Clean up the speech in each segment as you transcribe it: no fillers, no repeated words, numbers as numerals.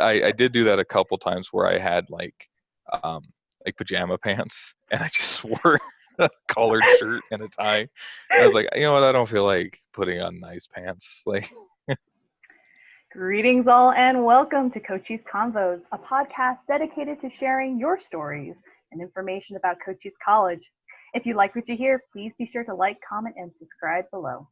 I did do that a couple times where I had um like pajama pants and I just wore a collared shirt and a tie. I was like, you know what, I don't feel like putting on nice pants. Like, Greetings, all, and welcome to Cochise Convos, a podcast dedicated to sharing your stories and information about Cochise College. If you like what you hear, please be sure to like, comment, and subscribe below.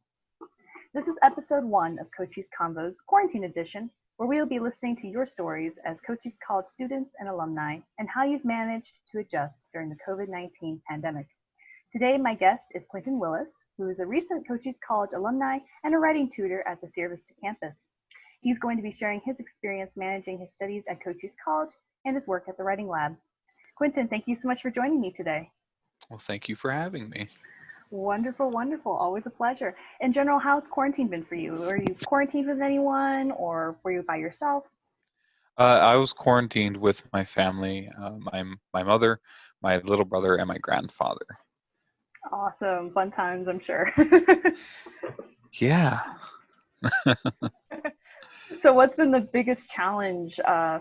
This is episode 1 of Cochise Convos Quarantine Edition, where we will be listening to your stories as Cochise College students and alumni and how you've managed to adjust during the COVID-19 pandemic. Today, my guest is Quentin Willis, who is a recent Cochise College alumni and a writing tutor at the Sierra Vista campus. He's going to be sharing his experience managing his studies at Cochise College and his work at the Writing Lab. Quentin, thank you so much for joining me today. well, thank you for having me. Wonderful, wonderful. Always a pleasure. In general, how's quarantine been for you? Were you quarantined with anyone or were you by yourself? I was quarantined with my family, my mother, my little brother, and my grandfather. Awesome. Fun times, I'm sure. Yeah. So what's been the biggest challenge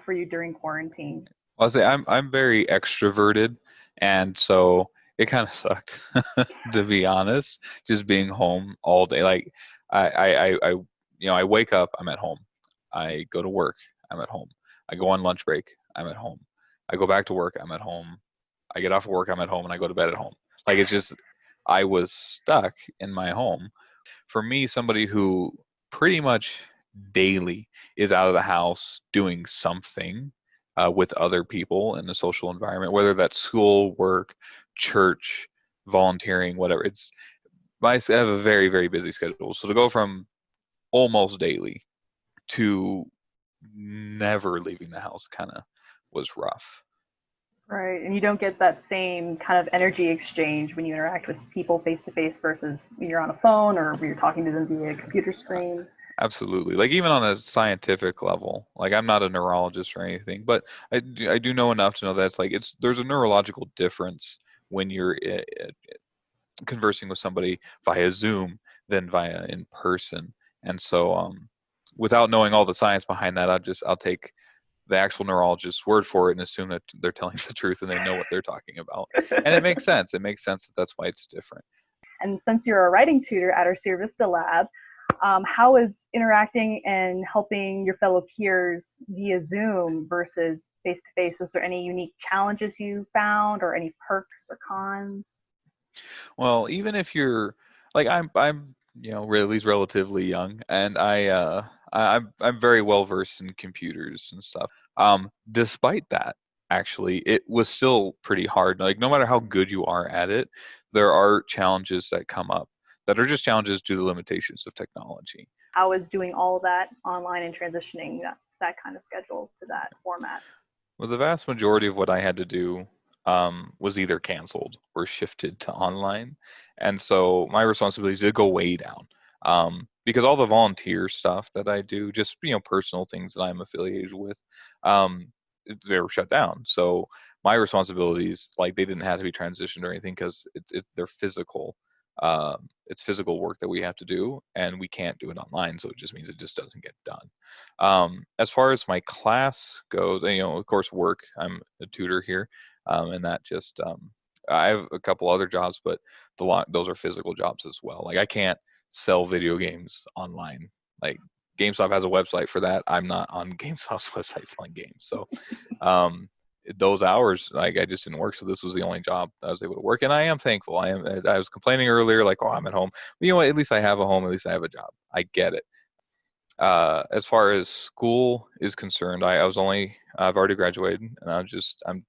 for you during quarantine? I'll say I'm very extroverted, and so it kind of sucked, to be honest. Just being home all day. Like I wake up, I'm at home. I go to work, I'm at home. I go on lunch break, I'm at home. I go back to work, I'm at home. I get off of work, I'm at home, and I go to bed at home. Like it's just I was stuck in my home. For me, somebody who pretty much daily is out of the house doing something with other people in the social environment, whether that's school, work, church, volunteering, whatever. I have a very, very busy schedule. So to go from almost daily to never leaving the house kind of was rough. Right. And you don't get that same kind of energy exchange when you interact with people face to face versus when you're on a phone or when you're talking to them via a computer screen. Absolutely. Like even on a scientific level, like I'm not a neurologist or anything, but I do know enough to know that there's a neurological difference when you're conversing with somebody via Zoom than via in person. And so without knowing all the science behind that, I'll take the actual neurologist's word for it and assume that they're telling the truth and they know what they're talking about. And it makes sense. It makes sense that that's why it's different. And since you're a writing tutor at our Sierra Vista lab, how is interacting and helping your fellow peers via Zoom versus face to face? Was there any unique challenges you found or any perks or cons? Well, even if you're like I'm really at least relatively young, and I'm very well versed in computers and stuff. Despite that, actually, it was still pretty hard. Like no matter how good you are at it, there are challenges that come up that are just challenges due to the limitations of technology. How is doing all of that online and transitioning that kind of schedule to that format? Well, the vast majority of what I had to do was either canceled or shifted to online. And so my responsibilities did go way down because all the volunteer stuff that I do, just, personal things that I'm affiliated with, um, they were shut down. So my responsibilities, like they didn't have to be transitioned or anything because they're physical. It's physical work that we have to do, and we can't do it online. So it just means it just doesn't get done. As far as my class goes, and, of course, work. I'm a tutor here, and that just I have a couple other jobs, but those are physical jobs as well. Like I can't sell video games online. Like GameStop has a website for that. I'm not on GameStop's website selling games, so um, those hours like I just didn't work. So this was the only job I was able to work, and I am thankful. I was complaining earlier, like, oh, I'm at home. But you know what? At least I have a home. At least I have a job. I get it. As far as school is concerned, I've already graduated, and I'm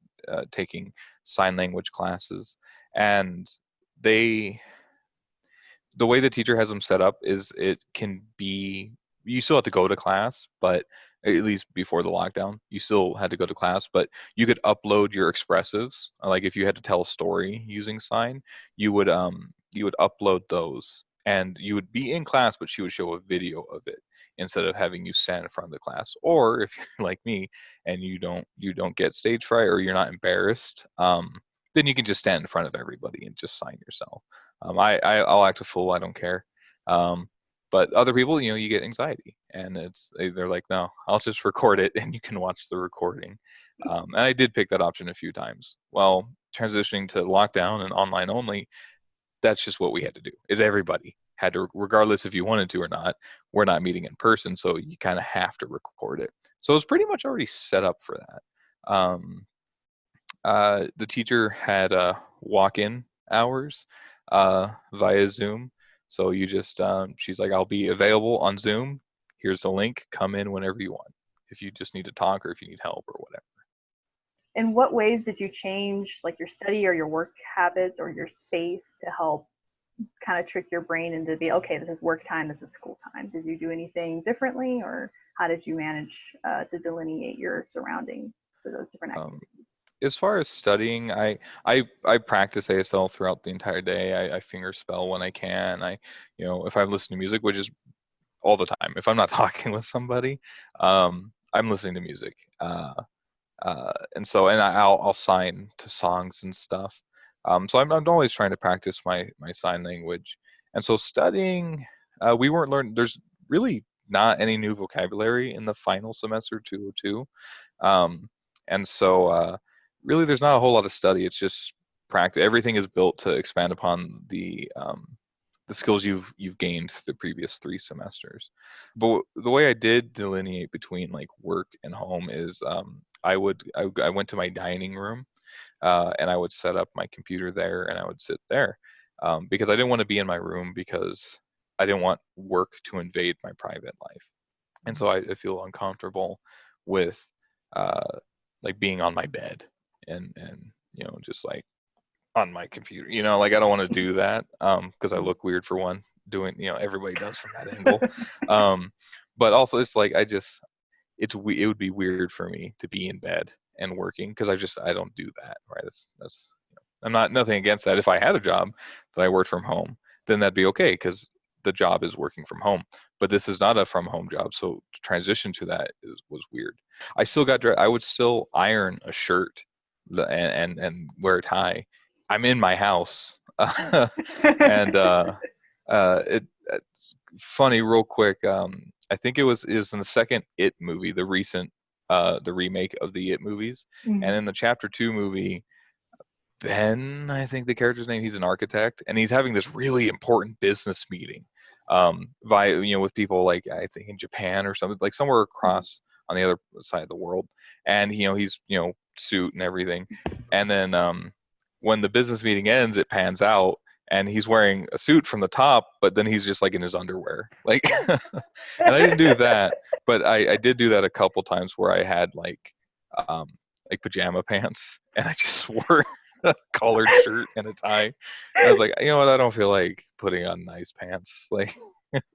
taking sign language classes, and they the way the teacher has them set up is it can be you still have to go to class, but at least before the lockdown, you still had to go to class, but you could upload your expressives. Like if you had to tell a story using sign, you would upload those and you would be in class, but she would show a video of it instead of having you stand in front of the class. Or if you're like me and you don't get stage fright or you're not embarrassed, then you can just stand in front of everybody and just sign yourself. I'll act a fool. I don't care. Um, But other people, you get anxiety, and they're like, no, I'll just record it, and you can watch the recording. And I did pick that option a few times. Well, transitioning to lockdown and online only, that's just what we had to do. Is everybody had to, regardless if you wanted to or not. We're not meeting in person, so you kind of have to record it. So it's pretty much already set up for that. The teacher had walk-in hours via Zoom. So you just, she's like, I'll be available on Zoom. Here's the link. Come in whenever you want. If you just need to talk or if you need help or whatever. In what ways did you change like your study or your work habits or your space to help kind of trick your brain into the, okay, this is work time, this is school time? Did you do anything differently, or how did you manage to delineate your surroundings for those different activities? As far as studying, I practice ASL throughout the entire day. I finger spell when I can. If I'm listening to music, which is all the time. If I'm not talking with somebody, I'm listening to music. And I'll sign to songs and stuff. So I'm always trying to practice my sign language. And so studying, we weren't learning. There's really not any new vocabulary in the final semester 202. And so really, there's not a whole lot of study. It's just practice. Everything is built to expand upon the skills you've gained the previous 3 semesters. But the way I did delineate between like work and home is I went to my dining room and I would set up my computer there and I would sit there because I didn't want to be in my room because I didn't want work to invade my private life. And so I feel uncomfortable with like being on my bed and just like on my computer, like I don't want to do that because I look weird for one doing, everybody does from that angle. But also it's like it would be weird for me to be in bed and working because I don't do that, right? That's I'm not nothing against that. If I had a job that I worked from home, then that'd be okay because the job is working from home. But this is not a from home job, so to transition to that was weird. I still got I would still iron a shirt and wear a tie. I'm in my house, and it's funny real quick. I think it was in the second It movie, the recent the remake of the It movies, Mm-hmm. and in the Chapter 2 movie, Ben, I think the character's name, he's an architect, and he's having this really important business meeting via with people like I think in Japan or something, like somewhere across on the other side of the world, and he's suit and everything, and then when the business meeting ends, it pans out and he's wearing a suit from the top, but then he's just like in his underwear, like. And I didn't do that, but I did do that a couple times where I had um, like pajama pants, and I just wore a collared shirt and a tie. And I was like, you know what? I don't feel like putting on nice pants. Like,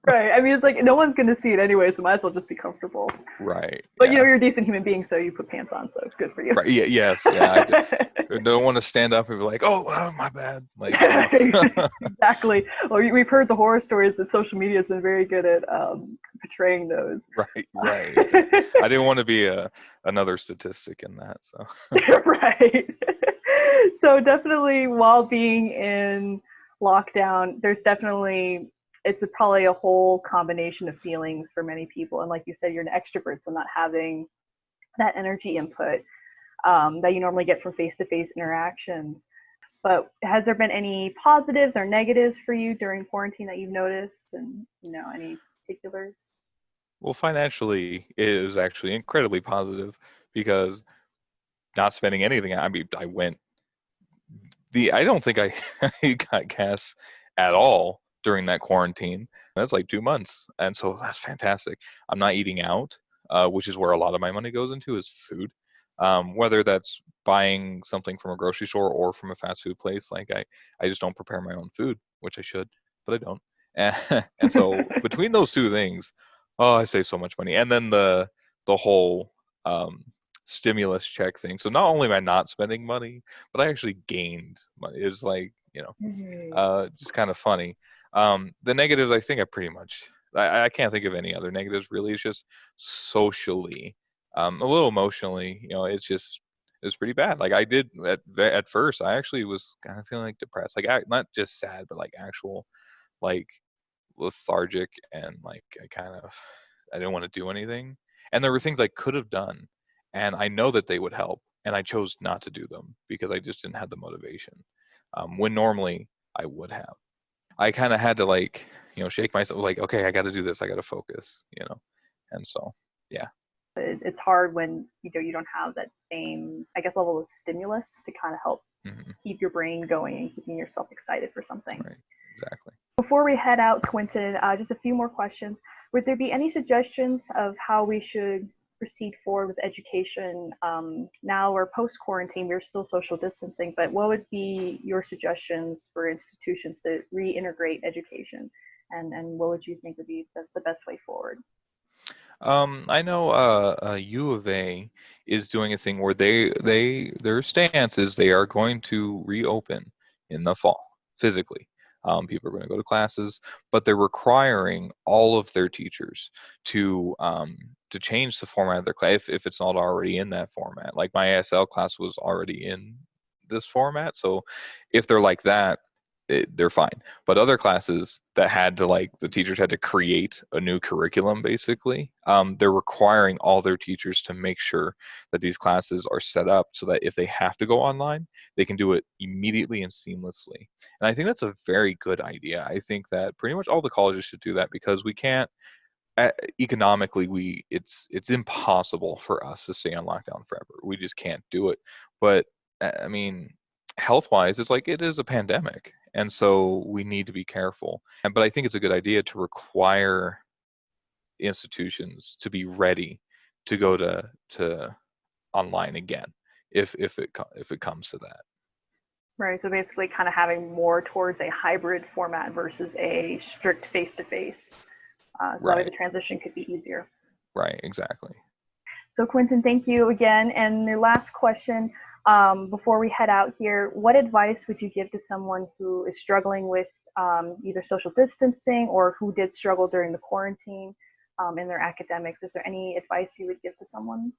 Right. I mean, it's like no one's going to see it anyway, so might as well just be comfortable. right. But Yeah. you're a decent human being, so you put pants on, so it's good for you. Right. Yeah. Yes. Yeah. I don't want to stand up and be like, oh, my bad. Like, Exactly. Well, we've heard the horror stories that social media has been very good at portraying those. Right. Right. I didn't want to be another statistic in that. So. Right. So definitely, while being in lockdown, it's probably a whole combination of feelings for many people. And like you said, you're an extrovert, so not having that energy input that you normally get from face-to-face interactions. But has there been any positives or negatives for you during quarantine that you've noticed, and any particulars? Well, financially, it was actually incredibly positive because not spending anything. I mean, I don't think I got gas at all during that quarantine. That's like 2 months, and so that's fantastic. I'm not eating out, which is where a lot of my money goes into is food. Whether that's buying something from a grocery store or from a fast food place, like I just don't prepare my own food, which I should, but I don't. And so between those 2 things, oh, I save so much money. And then the whole stimulus check thing. So not only am I not spending money, but I actually gained money. It's like, just kind of funny. The negatives, I think I pretty much, I can't think of any other negatives really. It's just socially, a little emotionally, it's pretty bad. Like I did at first, I actually was kind of feeling like depressed, like not just sad, but like actual, like lethargic, and like I didn't want to do anything. And there were things I could have done, and I know that they would help, and I chose not to do them because I just didn't have the motivation. When normally I would have. I kind of had to like, shake myself like, okay, I got to do this. I got to focus. And so, yeah. It's hard when you don't have that same, I guess, level of stimulus to kind of help keep your brain going and keeping yourself excited for something. Right. Exactly. Before we head out, Quentin, just a few more questions. Would there be any suggestions of how we should proceed forward with education now or post-quarantine? We're still social distancing, but what would be your suggestions for institutions to reintegrate education? And what would you think would be the best way forward? I know U of A is doing a thing where their stance is they are going to reopen in the fall physically. People are going to go to classes, but they're requiring all of their teachers to change the format of their class if it's not already in that format. Like my ASL class was already in this format, so if they're like that, they're fine. But other classes that had to like the teachers had to create a new curriculum basically, they're requiring all their teachers to make sure that these classes are set up so that if they have to go online, they can do it immediately and seamlessly. And I think that's a very good idea. I think that pretty much all the colleges should do that because we can't economically it's impossible for us to stay on lockdown forever. We just can't do it. But I mean, health wise, it's like it is a pandemic, and so we need to be careful. But I think it's a good idea to require institutions to be ready to go to online again if it comes to that. Right. So basically, kind of having more towards a hybrid format versus a strict face-to-face. So that way the transition could be easier. Right. Exactly. So Quentin, thank you again. And the last question, before we head out here, what advice would you give to someone who is struggling with either social distancing or who did struggle during the quarantine in their academics? Is there any advice you would give to someone?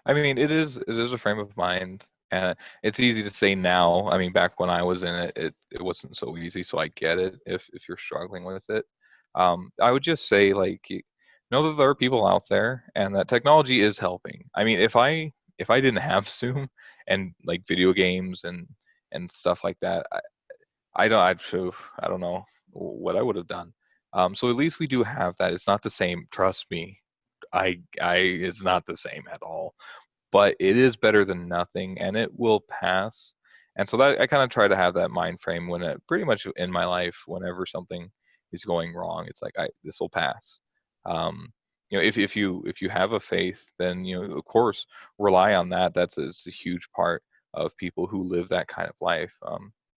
I mean, it is a frame of mind, and it's easy to say now. I mean, back when I was in it, it wasn't so easy. So I get it if you're struggling with it. I would just say like know that there are people out there, and that technology is helping. I mean, if I didn't have Zoom and like video games and stuff like that, I don't know what I would have done. So at least we do have that. It's not the same. Trust me, it's not the same at all, but it is better than nothing, and it will pass. And so that I kind of try to have that mind frame when it pretty much in my life, whenever something is going wrong, it's like this will pass. Um, if you have a faith, then of course rely on that. It's a huge part of people who live that kind of life.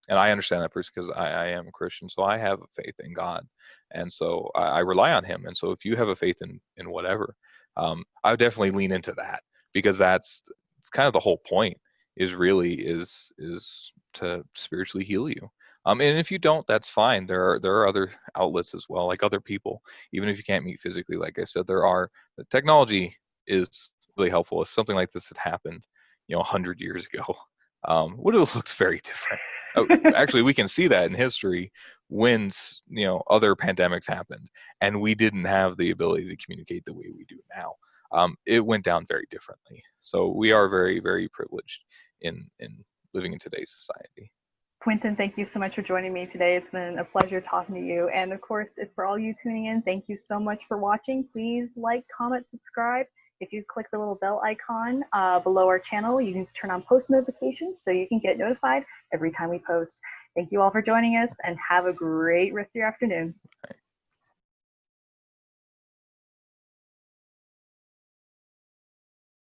And I understand that person because I am a Christian, so I have a faith in God, and so I rely on Him. And so if you have a faith in whatever, I would definitely lean into that because that's kind of the whole point is to spiritually heal you. And if you don't, that's fine. There are other outlets as well, like other people. Even if you can't meet physically, like I said, the technology is really helpful. If something like this had happened, 100 years ago, would have looked very different. Actually, we can see that in history when other pandemics happened, and we didn't have the ability to communicate the way we do now. It went down very differently. So we are very, very privileged in living in today's society. Quentin, thank you so much for joining me today. It's been a pleasure talking to you. And of course, for all you tuning in, thank you so much for watching. Please like, comment, subscribe. If you click the little bell icon below our channel, you can turn on post notifications so you can get notified every time we post. Thank you all for joining us, and have a great rest of your afternoon.